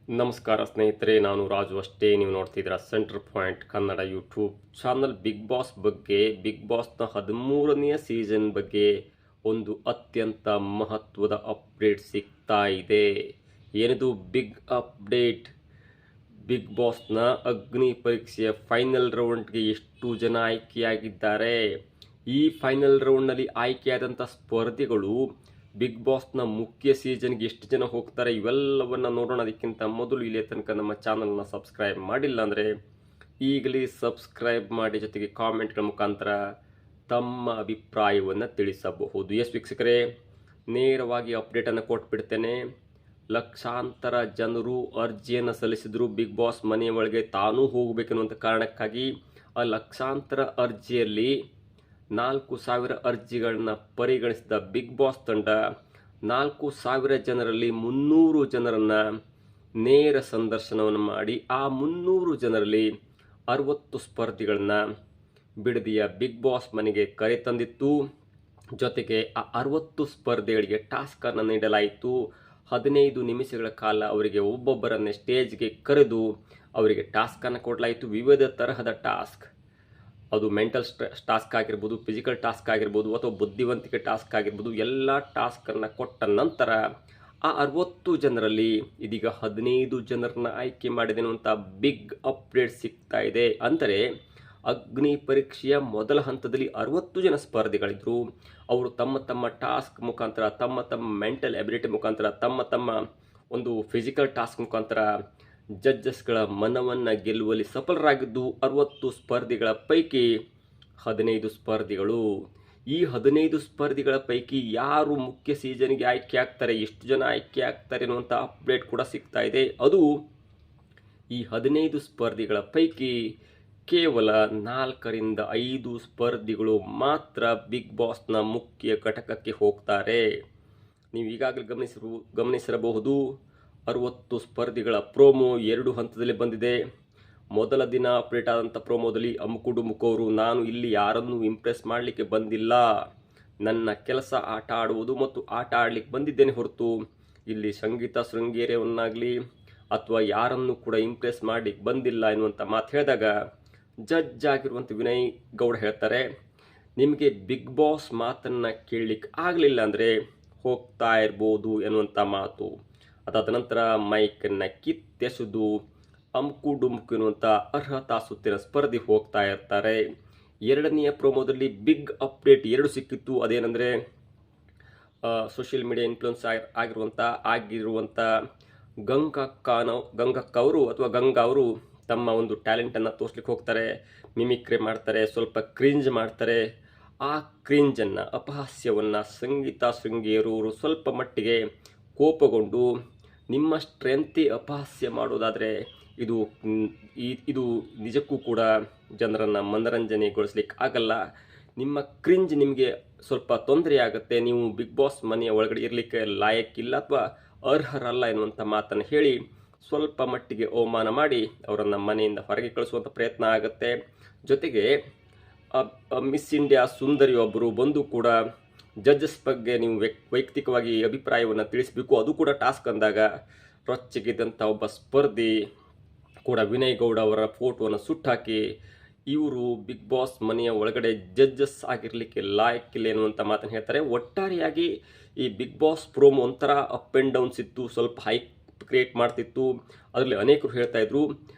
ನಮಸ್ಕಾರ ಸ್ನೇಹಿತರೆ, ನಾನು ರಾಜು ಅಷ್ಟೇ. ನೀವು ನೋಡ್ತಿದ್ದೀರಾ centre point Kannada YouTube channel. Big boss ಬಗ್ಗೆ, ಬಿಗ್ ಬಾಸ್ನ 13ನೇ ಸೀಸನ್ ಬಗ್ಗೆ ಒಂದು ಅತ್ಯಂತ ಮಹತ್ವದ ಅಪ್ಡೇಟ್ ಸಿಗ್ತಾ ಇದೆ. ಏನಿದು ಬಿಗ್ ಅಪ್ಡೇಟ್? ಬಿಗ್ ಬಾಸ್ನ ಅಗ್ನಿ ಪರೀಕ್ಷೆಯ ಫೈನಲ್ ರೌಂಡ್ಗೆ ಎಷ್ಟು ಜನ ಆಯ್ಕೆಯಾಗಿದ್ದಾರೆ, ಈ ಫೈನಲ್ ರೌಂಡ್ನಲ್ಲಿ ಆಯ್ಕೆಯಾದಂಥ ಸ್ಪರ್ಧಿಗಳು ಬಿಗ್ ಬಾಸ್ನ ಮುಖ್ಯ ಸೀಸನ್ಗೆ ಎಷ್ಟು ಜನ ಹೋಗ್ತಾರೆ, ಇವೆಲ್ಲವನ್ನು ನೋಡೋಣ. ಅದಕ್ಕಿಂತ ಮೊದಲು ಇಲ್ಲಿ ತನಕ ನಮ್ಮ ಚಾನಲ್ನ ಸಬ್ಸ್ಕ್ರೈಬ್ ಮಾಡಿಲ್ಲ ಅಂದರೆ ಈಗಲೇ ಸಬ್ಸ್ಕ್ರೈಬ್ ಮಾಡಿ, ಜೊತೆಗೆ ಕಾಮೆಂಟ್ಗಳ ಮುಖಾಂತರ ತಮ್ಮ ಅಭಿಪ್ರಾಯವನ್ನು ತಿಳಿಸಬಹುದು. ವೀಕ್ಷಕರೇ, ನೇರವಾಗಿ ಅಪ್ಡೇಟನ್ನು ಕೊಟ್ಬಿಡ್ತೇನೆ. ಲಕ್ಷಾಂತರ ಜನರು ಅರ್ಜಿಯನ್ನು ಸಲ್ಲಿಸಿದ್ರು ಬಿಗ್ ಬಾಸ್ ಮನೆಯ ಒಳಗೆ ತಾನೂ ಹೋಗಬೇಕೆನ್ನುವಂಥ ಕಾರಣಕ್ಕಾಗಿ. ಆ ಲಕ್ಷಾಂತರ ಅರ್ಜಿಯಲ್ಲಿ 4,000 ಅರ್ಜಿಗಳನ್ನ ಪರಿಗಣಿಸಿದ ಬಿಗ್ ಬಾಸ್ ತಂಡ 4,000 ಜನರಲ್ಲಿ 300 ಜನರನ್ನು ನೇರ ಸಂದರ್ಶನವನ್ನು ಮಾಡಿ ಆ 300 ಜನರಲ್ಲಿ 60 ಸ್ಪರ್ಧಿಗಳನ್ನ ಬಿಡದಿಯ ಬಿಗ್ ಬಾಸ್ ಮನೆಗೆ ಕರೆತಂದಿತ್ತು. ಜೊತೆಗೆ ಆ 60 ಸ್ಪರ್ಧಿಗಳಿಗೆ ಟಾಸ್ಕನ್ನು ನೀಡಲಾಯಿತು. 15 ನಿಮಿಷಗಳ ಕಾಲ ಅವರಿಗೆ ಒಬ್ಬೊಬ್ಬರನ್ನೇ ಸ್ಟೇಜ್ಗೆ ಕರೆದು ಅವರಿಗೆ ಟಾಸ್ಕನ್ನು ಕೊಡಲಾಯಿತು. ವಿವಿಧ ತರಹದ ಟಾಸ್ಕ್, ಅದು ಮೆಂಟಲ್ ಟಾಸ್ಕ್ ಆಗಿರ್ಬೋದು, ಫಿಸಿಕಲ್ ಟಾಸ್ಕ್ ಆಗಿರ್ಬೋದು, ಅಥವಾ ಬುದ್ಧಿವಂತಿಕೆ ಟಾಸ್ಕ್ ಆಗಿರ್ಬೋದು, ಎಲ್ಲ ಟಾಸ್ಕನ್ನು ಕೊಟ್ಟ ನಂತರ ಆ 60 ಜನರಲ್ಲಿ ಇದೀಗ 15 ಜನರನ್ನ ಆಯ್ಕೆ ಮಾಡಿದೆ ಅನ್ನುವಂಥ ಬಿಗ್ ಅಪ್ಡೇಟ್ ಸಿಗ್ತಾ ಇದೆ. ಅಂದರೆ ಅಗ್ನಿ ಪರೀಕ್ಷೆಯ ಮೊದಲ ಹಂತದಲ್ಲಿ 60 ಜನ ಸ್ಪರ್ಧಿಗಳಿದ್ರು. ಅವರು ತಮ್ಮ ತಮ್ಮ ಟಾಸ್ಕ್ ಮುಖಾಂತರ, ತಮ್ಮ ತಮ್ಮ ಮೆಂಟಲ್ ಎಬಿಲಿಟಿ ಮುಖಾಂತರ, ತಮ್ಮ ತಮ್ಮ ಒಂದು ಫಿಸಿಕಲ್ ಟಾಸ್ಕ್ ಮುಖಾಂತರ ಜಡ್ಜಸ್ಗಳ ಮನವನ್ನು ಗೆಲ್ಲುವಲ್ಲಿ ಸಫಲರಾಗಿದ್ದು 60 ಸ್ಪರ್ಧಿಗಳ ಪೈಕಿ 15 ಸ್ಪರ್ಧಿಗಳು. ಈ 15 ಸ್ಪರ್ಧಿಗಳ ಪೈಕಿ ಯಾರು ಮುಖ್ಯ ಸೀಸನ್ಗೆ ಆಯ್ಕೆ ಆಗ್ತಾರೆ, ಎಷ್ಟು ಜನ ಆಯ್ಕೆ ಆಗ್ತಾರೆ ಅನ್ನುವಂಥ ಅಪ್ಡೇಟ್ ಕೂಡ ಸಿಗ್ತಾ ಇದೆ. ಅದು ಈ 15 ಸ್ಪರ್ಧಿಗಳ ಪೈಕಿ ಕೇವಲ 4ರಿಂದ 5 ಸ್ಪರ್ಧಿಗಳು ಮಾತ್ರ ಬಿಗ್ ಬಾಸ್ನ ಮುಖ್ಯ ಘಟಕಕ್ಕೆ ಹೋಗ್ತಾರೆ. ನೀವು ಈಗಾಗಲೇ ಗಮನಿಸಿರಬಹುದು, 60 ಸ್ಪರ್ಧಿಗಳ ಪ್ರೋಮೋ 2 ಹಂತದಲ್ಲಿ ಬಂದಿದೆ. ಮೊದಲ ದಿನ ಅಪ್ಡೇಟ್ ಆದಂಥ ಪ್ರೋಮೋದಲ್ಲಿ ಅಮುಕುಡುಮುಕವರು, ನಾನು ಇಲ್ಲಿ ಯಾರನ್ನೂ ಇಂಪ್ರೆಸ್ ಮಾಡಲಿಕ್ಕೆ ಬಂದಿಲ್ಲ, ನನ್ನ ಕೆಲಸ ಆಟ ಆಡುವುದು ಮತ್ತು ಆಟ ಆಡಲಿಕ್ಕೆ ಬಂದಿದ್ದೇನೆ ಹೊರತು ಇಲ್ಲಿ ಸಂಗೀತ ಶೃಂಗೇರಿಯವನ್ನಾಗಲಿ ಅಥವಾ ಯಾರನ್ನೂ ಕೂಡ ಇಂಪ್ರೆಸ್ ಮಾಡಲಿಕ್ಕೆ ಬಂದಿಲ್ಲ ಎನ್ನುವಂಥ ಮಾತು ಹೇಳಿದಾಗ ಜಡ್ಜ್ ಆಗಿರುವಂಥ ವಿನಯ್ ಗೌಡ ಹೇಳ್ತಾರೆ, ನಿಮಗೆ ಬಿಗ್ ಬಾಸ್ ಮಾತನ್ನು ಕೇಳಲಿಕ್ಕೆ ಆಗಲಿಲ್ಲ ಅಂದರೆ ಹೋಗ್ತಾ ಇರ್ಬೋದು ಎನ್ನುವಂಥ ಮಾತು. ಅದಾದ ನಂತರ ಮೈಕನ್ನು ಕಿತ್ತೆಸೆದು ಅಮ್ಕು ಡುಮ್ಕು ಎನ್ನುವಂಥ ಅರ್ಹತಾ ಸುತ್ತಿನ ಸ್ಪರ್ಧಿ ಹೋಗ್ತಾ ಇರ್ತಾರೆ. ಎರಡನೆಯ ಪ್ರೋಮೋದಲ್ಲಿ ಬಿಗ್ ಅಪ್ಡೇಟ್ 2 ಸಿಕ್ಕಿತ್ತು. ಅದೇನೆಂದರೆ ಸೋಷಿಯಲ್ ಮೀಡಿಯಾ ಇನ್ಫ್ಲುಯೆನ್ಸ್ ಆಗಿರುವಂಥ ಗಂಗಕ್ಕ ಅವರು ತಮ್ಮ ಒಂದು ಟ್ಯಾಲೆಂಟನ್ನು ತೋರಿಸ್ಲಿಕ್ಕೆ ಹೋಗ್ತಾರೆ. ಮಿಮಿಕ್ರಿ ಮಾಡ್ತಾರೆ, ಸ್ವಲ್ಪ ಕ್ರಿಂಜ್ ಮಾಡ್ತಾರೆ. ಆ ಕ್ರಿಂಜನ್ನು, ಅಪಹಾಸ್ಯವನ್ನು ಸಂಗೀತ ಶೃಂಗೇರೂರು ಸ್ವಲ್ಪ ಮಟ್ಟಿಗೆ ಕೋಪಗೊಂಡು, ನಿಮ್ಮ ಸ್ಟ್ರೆಂತಿ ಅಪಹಾಸ್ಯ ಮಾಡೋದಾದರೆ ಇದು ನಿಜಕ್ಕೂ ಕೂಡ ಜನರನ್ನು ಮನರಂಜನೆಗೊಳಿಸ್ಲಿಕ್ಕೆ ಆಗಲ್ಲ, ನಿಮ್ಮ ಕ್ರಿಂಜ್ ನಿಮಗೆ ಸ್ವಲ್ಪ ತೊಂದರೆ ಆಗುತ್ತೆ, ನೀವು ಬಿಗ್ ಬಾಸ್ ಮನೆಯ ಒಳಗಡೆ ಇರಲಿಕ್ಕೆ ಲಾಯಕ್ಕಿಲ್ಲ ಅಥವಾ ಅರ್ಹರಲ್ಲ ಎನ್ನುವಂಥ ಮಾತನ್ನು ಹೇಳಿ ಸ್ವಲ್ಪ ಮಟ್ಟಿಗೆ ಅವಮಾನ ಮಾಡಿ ಅವರನ್ನು ಮನೆಯಿಂದ ಹೊರಗೆ ಕಳಿಸುವಂಥ ಪ್ರಯತ್ನ ಆಗುತ್ತೆ. ಜೊತೆಗೆ ಮಿಸ್ ಇಂಡಿಯಾ ಸುಂದರಿ ಒಬ್ಬರು ಬಂದು ಕೂಡ ಜಡ್ಜಸ್ ಬಗ್ಗೆ ನೀವು ವೈಯಕ್ತಿಕವಾಗಿ ಅಭಿಪ್ರಾಯವನ್ನು ತಿಳಿಸಬೇಕು, ಅದು ಕೂಡ ಟಾಸ್ಕ್ ಅಂದಾಗ ರೊಚ್ಚಿಗೆದ್ದಂಥ ಒಬ್ಬ ಸ್ಪರ್ಧಿ ಕೂಡ ವಿನಯ್ ಗೌಡ ಅವರ ಫೋಟೋವನ್ನು ಸುಟ್ಟಾಕಿ ಇವರು ಬಿಗ್ ಬಾಸ್ ಮನೆಯ ಒಳಗಡೆ ಜಡ್ಜಸ್ ಆಗಿರಲಿಕ್ಕೆ ಲಾಯಕ್ಕಿಲ್ಲ ಎನ್ನುವಂಥ ಮಾತನ್ನು ಹೇಳ್ತಾರೆ. ಒಟ್ಟಾರೆಯಾಗಿ ಈ ಬಿಗ್ ಬಾಸ್ ಪ್ರೋಮೋ ಒಂಥರ ಅಪ್ ಆ್ಯಂಡ್ ಡೌನ್ಸ್ ಇತ್ತು, ಸ್ವಲ್ಪ ಹೈಪ್ ಕ್ರಿಯೇಟ್ ಮಾಡ್ತಿತ್ತು. ಅದರಲ್ಲಿ ಅನೇಕರು ಹೇಳ್ತಾ ಇದ್ರು,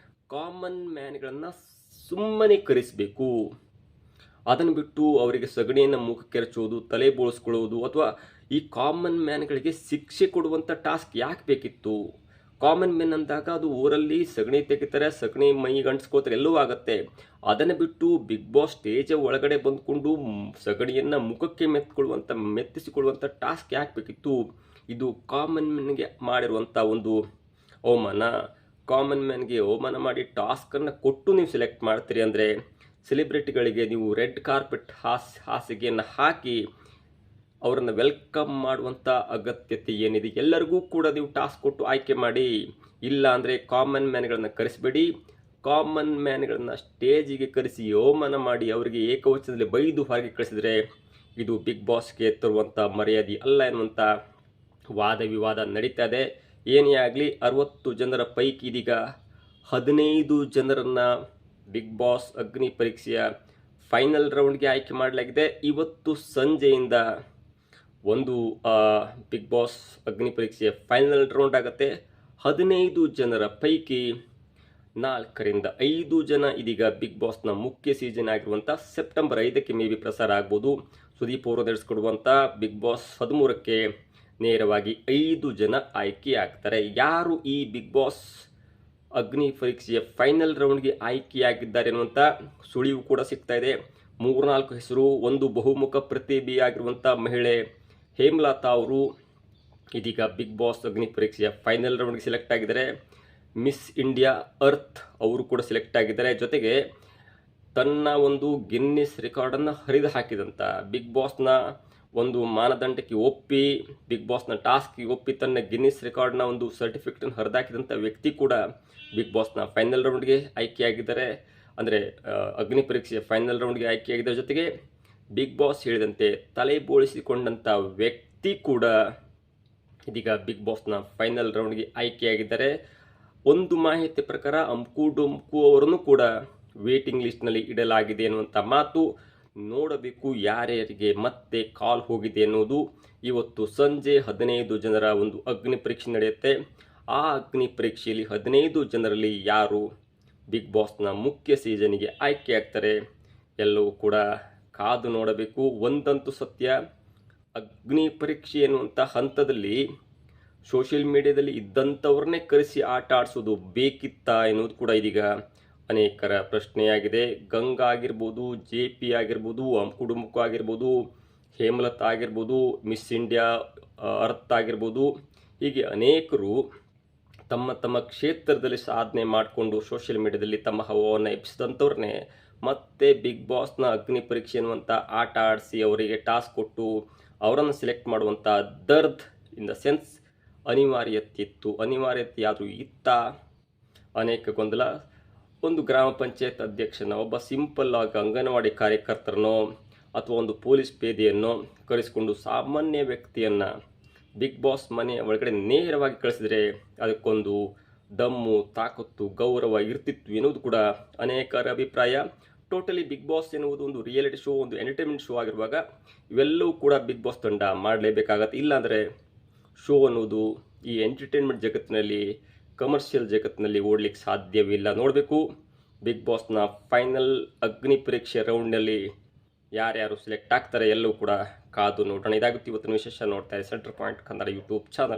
ಕಾಮನ್ ಮ್ಯಾನ್ಗಳನ್ನು ಸುಮ್ಮನೆ ಕರೆಸಬೇಕು, ಅದನ್ನು ಬಿಟ್ಟು ಅವರಿಗೆ ಸಗಣಿಯನ್ನು ಮುಖಕ್ಕೆರಚುವುದು, ತಲೆ ಬೋಳಿಸ್ಕೊಳ್ಳುವುದು ಅಥವಾ ಈ ಕಾಮನ್ ಮ್ಯಾನ್ಗಳಿಗೆ ಶಿಕ್ಷೆ ಕೊಡುವಂಥ ಟಾಸ್ಕ್ ಯಾಕೆ ಬೇಕಿತ್ತು? ಕಾಮನ್ ಮ್ಯಾನ್ ಅಂದಾಗ ಅದು ಊರಲ್ಲಿ ಸಗಣಿ ತೆಗಿತಾರೆ, ಸಗಣಿ ಮೈ ಗಂಟಿಸ್ಕೋತಾರೆ, ಎಲ್ಲವೂ ಆಗುತ್ತೆ. ಅದನ್ನು ಬಿಟ್ಟು ಬಿಗ್ ಬಾಸ್ ಸ್ಟೇಜ್ ಒಳಗಡೆ ಬಂದುಕೊಂಡು ಸಗಣಿಯನ್ನು ಮುಖಕ್ಕೆ ಮೆತ್ತಿಸಿಕೊಳ್ಳುವಂಥ ಟಾಸ್ಕ್ ಯಾಕೆ ಬೇಕಿತ್ತು? ಇದು ಕಾಮನ್ ಮ್ಯಾನ್ಗೆ ಮಾಡಿರುವಂಥ ಒಂದು ಅವಮಾನ. ಕಾಮನ್ ಮ್ಯಾನ್ಗೆ ಅವಮಾನ ಮಾಡಿ ಟಾಸ್ಕನ್ನು ಕೊಟ್ಟು ನೀವು ಸೆಲೆಕ್ಟ್ ಮಾಡ್ತೀರಿ ಅಂದರೆ ಸೆಲೆಬ್ರಿಟಿಗಳಿಗೆ ನೀವು ರೆಡ್ ಕಾರ್ಪೆಟ್ ಹಾಸಿಗೆಯನ್ನು ಹಾಕಿ ಅವರನ್ನು ವೆಲ್ಕಮ್ ಮಾಡುವಂಥ ಅಗತ್ಯತೆ ಏನಿದೆ? ಎಲ್ಲರಿಗೂ ಕೂಡ ನೀವು ಟಾಸ್ಕ್ ಕೊಟ್ಟು ಆಯ್ಕೆ ಮಾಡಿ. ಇಲ್ಲ ಅಂದರೆ ಕಾಮನ್ ಮ್ಯಾನ್ಗಳನ್ನು ಕರೆಸಬೇಡಿ. ಕಾಮನ್ ಮ್ಯಾನ್ಗಳನ್ನು ಸ್ಟೇಜಿಗೆ ಕರೆಸಿ ಅವಮಾನ ಮಾಡಿ ಅವರಿಗೆ ಏಕವಚನದಲ್ಲಿ ಬೈದು ಹೊರಗೆ ಕಳಿಸಿದರೆ ಇದು ಬಿಗ್ ಬಾಸ್ಗೆ ತರುವಂಥ ಮರ್ಯಾದೆ ಅಲ್ಲ ಎನ್ನುವಂಥ ವಾದ ವಿವಾದ ನಡೀತಾ ಇದೆ. ಏನೇ ಆಗಲಿ 60 ಜನರ ಪೈಕಿ ಇದೀಗ 15 ಜನರನ್ನು ಬಿಗ್ ಬಾಸ್ ಅಗ್ನಿ ಪರೀಕ್ಷೆಯ ಫೈನಲ್ ರೌಂಡ್ಗೆ ಆಯ್ಕೆ ಮಾಡಲಾಗಿದೆ. ಇವತ್ತು ಸಂಜೆಯಿಂದ ಒಂದು ಬಿಗ್ ಬಾಸ್ ಅಗ್ನಿ ಪರೀಕ್ಷೆಯ ಫೈನಲ್ ರೌಂಡ್ ಆಗುತ್ತೆ. 15 ಜನರ ಪೈಕಿ 4ರಿಂದ 5 ಜನ ಇದೀಗ ಬಿಗ್ ಬಾಸ್ನ ಮುಖ್ಯ ಸೀಸನ್ ಆಗಿರುವಂಥ ಸೆಪ್ಟೆಂಬರ್ 5ಕ್ಕೆ ಮೇ ಬಿ ಪ್ರಸಾರ ಆಗ್ಬೋದು. ಸುದೀಪ್ ಅವರು ನಡೆಸ್ಕೊಡುವಂಥ ಬಿಗ್ ಬಾಸ್ 13ಕ್ಕೆ ನೇರವಾಗಿ 5 ಜನ ಆಯ್ಕೆ ಆಗ್ತಾರೆ. ಯಾರು ಈ ಬಿಗ್ ಬಾಸ್ ಅಗ್ನಿ ಪರೀಕ್ಷೆಯ ಫೈನಲ್ ರೌಂಡ್ಗೆ ಆಯ್ಕೆಯಾಗಿದ್ದಾರೆ ಅನ್ನುವಂಥ ಸುಳಿವು ಕೂಡ ಸಿಗ್ತಾ ಇದೆ. 3-4 ಹೆಸರು. ಒಂದು ಬಹುಮುಖ ಪ್ರತಿಭೆಯಾಗಿರುವಂಥ ಮಹಿಳೆ ಹೇಮಲತಾ ಅವರು ಇದೀಗ ಬಿಗ್ ಬಾಸ್ ಅಗ್ನಿ ಪರೀಕ್ಷೆಯ ಫೈನಲ್ ರೌಂಡ್ಗೆ ಸೆಲೆಕ್ಟ್ ಆಗಿದ್ದಾರೆ. ಮಿಸ್ ಇಂಡಿಯಾ ಅರ್ತ್ ಅವರು ಕೂಡ ಸೆಲೆಕ್ಟ್ ಆಗಿದ್ದಾರೆ. ಜೊತೆಗೆ ತನ್ನ ಒಂದು ಗಿನ್ನಿಸ್ ರೆಕಾರ್ಡನ್ನು ಹರಿದು ಹಾಕಿದಂಥ ಬಿಗ್ ಬಾಸ್ನ ಒಂದು ಮಾನದಂಡಕ್ಕೆ ಒಪ್ಪಿ ಬಿಗ್ ಬಾಸ್ನ ಟಾಸ್ಕ್ಗೆ ಒಪ್ಪಿ ತನ್ನ ಗಿನ್ನಿಸ್ ರೆಕಾರ್ಡ್ನ ಒಂದು ಸರ್ಟಿಫಿಕೇಟನ್ನು ಹರಿದಾಕಿದಂಥ ವ್ಯಕ್ತಿ ಕೂಡ ಬಿಗ್ ಬಾಸ್ನ ಫೈನಲ್ ರೌಂಡ್ಗೆ ಆಯ್ಕೆಯಾಗಿದ್ದಾರೆ. ಅಂದರೆ ಅಗ್ನಿ ಪರೀಕ್ಷೆಯ ಫೈನಲ್ ರೌಂಡ್ಗೆ ಆಯ್ಕೆಯಾಗಿದ್ದಾರೆ. ಜೊತೆಗೆ ಬಿಗ್ ಬಾಸ್ ಹೇಳಿದಂತೆ ತಲೆ ಬೋಳಿಸಿಕೊಂಡಂಥ ವ್ಯಕ್ತಿ ಕೂಡ ಇದೀಗ ಬಿಗ್ ಬಾಸ್ನ ಫೈನಲ್ ರೌಂಡ್ಗೆ ಆಯ್ಕೆಯಾಗಿದ್ದಾರೆ. ಒಂದು ಮಾಹಿತಿ ಪ್ರಕಾರ ಅಂಕು ಡೊಂಕು ಅವರನ್ನು ಕೂಡ ವೇಟಿಂಗ್ ಲಿಸ್ಟ್ನಲ್ಲಿ ಇಡಲಾಗಿದೆ ಅನ್ನುವಂಥ ಮಾತು. ನೋಡಬೇಕು ಯಾರ್ಯಾರಿಗೆ ಮತ್ತೆ ಕಾಲ್ ಹೋಗಿದೆ ಅನ್ನೋದು. ಇವತ್ತು ಸಂಜೆ 15 ಜನರ ಒಂದು ಅಗ್ನಿ ಪರೀಕ್ಷೆ ನಡೆಯುತ್ತೆ. ಆ ಅಗ್ನಿ ಪರೀಕ್ಷೆಯಲ್ಲಿ 15 ಜನರಲ್ಲಿ ಯಾರು ಬಿಗ್ ಬಾಸ್ನ ಮುಖ್ಯ ಸೀಸನ್ಗೆ ಆಯ್ಕೆ ಆಗ್ತಾರೆ ಎಲ್ಲವೂ ಕೂಡ ಕಾದು ನೋಡಬೇಕು. ಒಂದಂತೂ ಸತ್ಯ, ಅಗ್ನಿ ಪರೀಕ್ಷೆ ಎನ್ನುವಂಥ ಹಂತದಲ್ಲಿ ಸೋಷಿಯಲ್ ಮೀಡಿಯಾದಲ್ಲಿ ಇದ್ದಂಥವ್ರನ್ನೇ ಕರೆಸಿ ಆಟ ಆಡಿಸೋದು ಬೇಕಿತ್ತಾ ಎನ್ನುವುದು ಕೂಡ ಇದೀಗ ಅನೇಕರ ಪ್ರಶ್ನೆಯಾಗಿದೆ. ಗಂಗಾ ಆಗಿರ್ಬೋದು, JP ಆಗಿರ್ಬೋದು, ಅಂಕುಡುಮುಕು ಆಗಿರ್ಬೋದು, ಹೇಮಲತಾ ಆಗಿರ್ಬೋದು, ಮಿಸ್ ಇಂಡಿಯಾ ಅರ್ತ್ ಆಗಿರ್ಬೋದು, ಹೀಗೆ ಅನೇಕರು ತಮ್ಮ ತಮ್ಮ ಕ್ಷೇತ್ರದಲ್ಲಿ ಸಾಧನೆ ಮಾಡಿಕೊಂಡು ಸೋಷಿಯಲ್ ಮೀಡಿಯಾದಲ್ಲಿ ತಮ್ಮ ಹವವನ್ನು ಎಬ್ಬಿಸಿದಂಥವ್ರನ್ನೇ ಮತ್ತೆ ಬಿಗ್ ಬಾಸ್ನ ಅಗ್ನಿ ಪರೀಕ್ಷೆ ಅನ್ನುವಂಥ ಆಟ ಆಡಿಸಿ ಅವರಿಗೆ ಟಾಸ್ಕ್ ಕೊಟ್ಟು ಅವರನ್ನು ಸೆಲೆಕ್ಟ್ ಮಾಡುವಂಥ ದರ್ದ್ ಇನ್ ದ ಸೆನ್ಸ್ ಅನಿವಾರ್ಯತೆ ಯಾವುದು ಇತ್ತ ಅನೇಕ ಗೊಂದಲ. ಒಂದು ಗ್ರಾಮ ಪಂಚಾಯತ್ ಅಧ್ಯಕ್ಷನ, ಒಬ್ಬ ಸಿಂಪಲ್ ಆಗಿ ಅಂಗನವಾಡಿ ಕಾರ್ಯಕರ್ತರನ್ನೋ ಅಥವಾ ಒಂದು ಪೊಲೀಸ್ ಪೇದೆಯನ್ನು ಕರೆಸಿಕೊಂಡು ಸಾಮಾನ್ಯ ವ್ಯಕ್ತಿಯನ್ನು ಬಿಗ್ ಬಾಸ್ ಮನೆಯ ಒಳಗಡೆ ನೇರವಾಗಿ ಕಳಿಸಿದರೆ ಅದಕ್ಕೊಂದು ದಮ್ಮು, ತಾಕತ್ತು, ಗೌರವ ಇರ್ತಿತ್ತು ಎನ್ನುವುದು ಕೂಡ ಅನೇಕರ ಅಭಿಪ್ರಾಯ. ಟೋಟಲಿ ಬಿಗ್ ಬಾಸ್ ಎನ್ನುವುದು ಒಂದು ರಿಯಾಲಿಟಿ ಶೋ, ಒಂದು ಎಂಟರ್ಟೈನ್ಮೆಂಟ್ ಶೋ ಆಗಿರುವಾಗ ಇವೆಲ್ಲವೂ ಕೂಡ ಬಿಗ್ ಬಾಸ್ ತಂಡ ಮಾಡಲೇಬೇಕಾಗತ್ತೆ. ಇಲ್ಲಾಂದರೆ ಶೋ ಅನ್ನೋದು ಈ ಎಂಟರ್ಟೈನ್ಮೆಂಟ್ ಜಗತ್ತಿನಲ್ಲಿ, ಕಮರ್ಷಿಯಲ್ ಜಗತ್ತಿನಲ್ಲಿ ಓಡಲಿಕ್ಕೆ ಸಾಧ್ಯವಿಲ್ಲ. ನೋಡಬೇಕು ಬಿಗ್ ಬಾಸ್ನ ಫೈನಲ್ ಅಗ್ನಿ ಪರೀಕ್ಷೆ ರೌಂಡ್ನಲ್ಲಿ ಯಾರ್ಯಾರು ಸೆಲೆಕ್ಟ್ ಆಗ್ತಾರೆ ಎಲ್ಲವೂ ಕೂಡ ಕಾದು ನೋಡೋಣ. ಇದಾಗುತ್ತೆ ಇವತ್ತಿನ ವಿಶೇಷ. ನೋಡ್ತಾ ಇರಿ centre point Kannada YouTube channel.